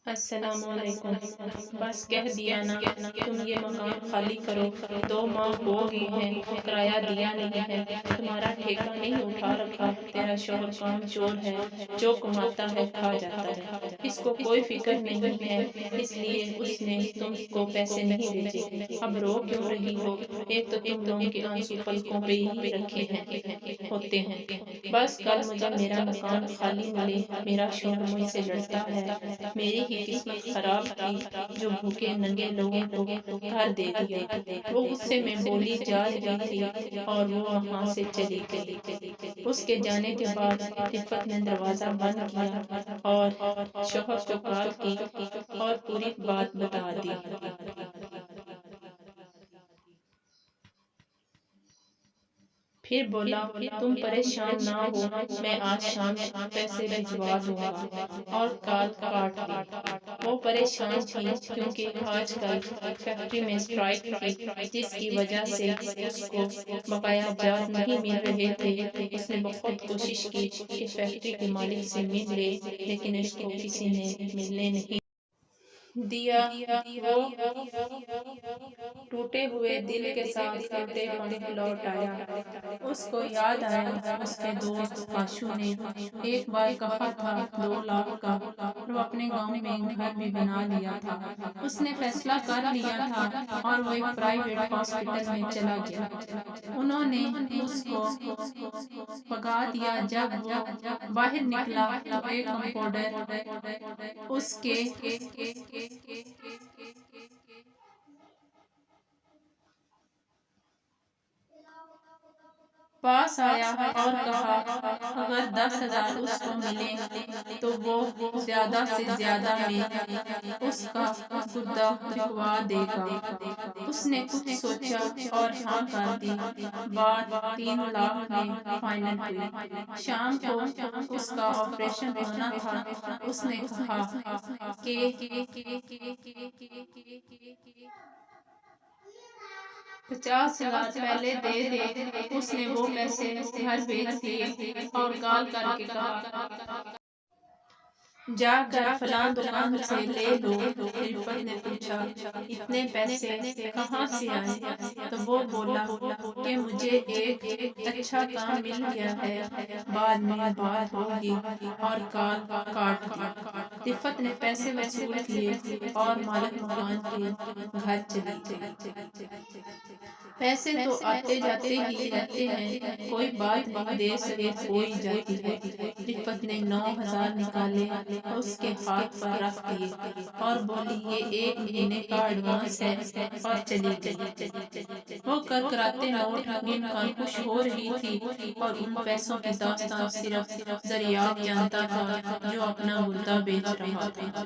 السلام علیکم۔ بس کہہ دیا نا تم یہ مکان خالی کرو، 2 ماہ ہو گئی ہیں کرایہ دیا نہیں ہے، تمہارا ٹھیکہ نہیں اٹھا رکھا، تیرا شوہر کام چور ہے، جو کماتا ہے کھا جاتا ہے، اس کو کوئی فکر نہیں ہے، اس لیے اس نے تم کو پیسے نہیں بھیجے، اب رو کیوں رہی ہو؟ ایک تو تم لوگوں کے آنسو پلکوں پہ ہی رکھے ہوتے ہیں۔ بس کل مجھے میرا مکان خالی ملے، میرا شوہر مجھ سے لڑتا ہے، میری ہی قسمت خراب تھی جو بھوکے ننگے لوگوں کو گھر دے دیے۔ وہ غصے میں بولی جا رہی تھی اور وہ وہاں سے چلی گئی۔ اس کے جانے کے بعد رفت نے دروازہ بند کیا اور شوہر کو کال کی اور پوری بات بتا دی۔ پھر بولا تم پریشان نہ ہو، میں آج شام پیسے بھجوا دوں گا، اور کال کاٹ دی۔ وہ پریشان تھی کیونکہ آج کل فیکٹری میں اسٹرائیک تھی جس کی وجہ سے اس کو بقایا جات نہیں مل رہے تھے۔ اس نے بہت کوشش کی کہ فیکٹری کے مالک سے مل لے، لیکن اس کو کسی نے ملنے نہیں دیا۔ وہ ٹوٹے ہوئے دل کے ساتھ ٹوٹے پنکھ لوٹ آیا۔ اس کو یاد آیا اس کے دوست آشو نے ایک بار کہا تھا 2 لاکھ کا، اور وہ اپنے گاؤں میں گھر بھی بنا لیا تھا۔ اس نے فیصلہ کر لیا تھا اور وہ ایک پرائیویٹ ہاسپٹل میں چلا گیا۔ انہوں نے اس کو بھگا دیا۔ جب وہ باہر نکلا تو ایک کمپاؤنڈر اس کے پاس آیا اور کہا اگر 10,000 اس کو ملیں تو وہ زیادہ سے زیادہ میں اس کا گدا بکوا دے گا۔ اس نے کچھ سوچا اور ہاں کر دی۔ بات 3 لاکھ میں فائنل ہوئی۔ شام کو اس کا آپریشن ہونا تھا۔ اس نے کہا کہ 50,000 پہلے دے دے۔ اس نے وہ پیسے گھر بھیج دیے اور کال کر کے کہا جا کر فلاں دکان سے لے لو۔ رفت نے پوچھا اتنے پیسے کہاں سے آئے؟ تو وہ بولا کہ مجھے ایک اچھا کام مل گیا ہے، بعد میں بات ہوگی، اور کال کاٹ دی۔ رفت نے پیسے وصول کیے اور مالک مکان کے گھر چلی گئی۔ پیسے تو آتے جاتے ہی رہتے ہیں، کوئی بات نہیں دیر سویر ہو ہی جاتی ہے۔ رفت نے 9,000 نکالے، اس کے ہاتھ پر رکھ دیے اور بولی یہ 1 مہینے کا ایڈوانس ہے، اور چلی گئی۔ وہ کرکراتے نوٹ گن کر خوش ہو رہی تھی، اور ان پیسوں کی داستان صرف دریافت جانتا تھا جو اپنا گردہ بیچ رہا تھا۔